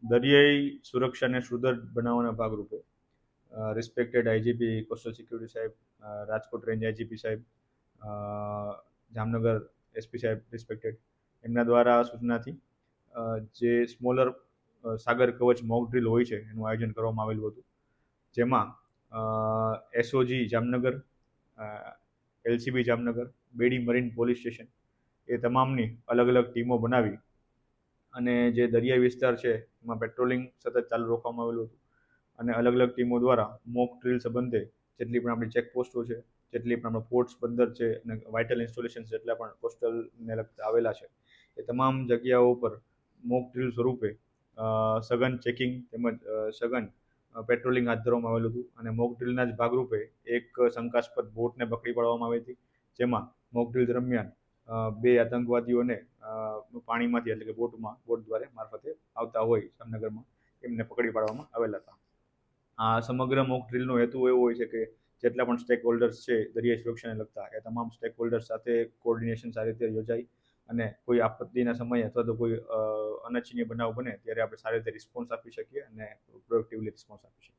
દરિયાઈ સુરક્ષાને સુદૃઢ બનાવવાના ભાગરૂપે રિસ્પેક્ટેડ આઈજીપી કોસ્ટલ સિક્યુરિટી સાહેબ, રાજકોટ રેન્જ આઈજીપી સાહેબ, જામનગર એસપી સાહેબ રિસ્પેક્ટેડ, એમના દ્વારા સૂચનાથી જે સ્મોલર સાગર કવચ મોક ડ્રીલ હોય છે એનું આયોજન કરવામાં આવેલું હતું, જેમાં એસઓજી જામનગર, એલસીબી જામનગર, બેડી મરીન પોલીસ સ્ટેશન એ તમામની અલગ અલગ ટીમો બનાવી અને જે દરિયાઈ વિસ્તાર છે એમાં પેટ્રોલિંગ સતત ચાલુ રાખવામાં આવેલું હતું અને અલગ અલગ ટીમો દ્વારા મોક ડ્રીલ સંબંધે જેટલી પણ આપણી ચેકપોસ્ટો છે, જેટલી પણ આપણા પોર્ટ્સ બંદર છે અને વાઇટલ ઇન્સ્ટોલેશન જેટલા પણ કોસ્ટલને લગતા આવેલા છે એ તમામ જગ્યાઓ પર મોક ડ્રીલ સ્વરૂપે સઘન ચેકિંગ તેમજ સઘન પેટ્રોલિંગ હાથ ધરવામાં આવેલું હતું અને મોક ડ્રીલના જ ભાગરૂપે એક શંકાસ્પદ બોટને પકડી પાડવામાં આવી હતી, જેમાં મોક ડ્રીલ દરમિયાન બે આતંકવાદીઓને પાણીમાંથી એટલે કે બોટ દ્વારા મારફતે આવતા હોય જામનગરમાં એમને પકડી પાડવામાં આવેલા હતા. આ સમગ્ર મોક ડ્રીલનો હેતુ એવો હોય છે કે જેટલા પણ સ્ટેક હોલ્ડર્સ છે દરિયાઈ સુરક્ષાને લગતા એ તમામ સ્ટેક હોલ્ડર્સ સાથે કોઓર્ડિનેશન સારી રીતે યોજાય અને કોઈ આપત્તિના સમયે અથવા તો કોઈ અનિચ્છનીય બનાવ બને ત્યારે આપણે સારી રીતે રિસ્પોન્સ આપી શકીએ અને પ્રોએક્ટિવલી રિસ્પોન્સ આપી શકીએ.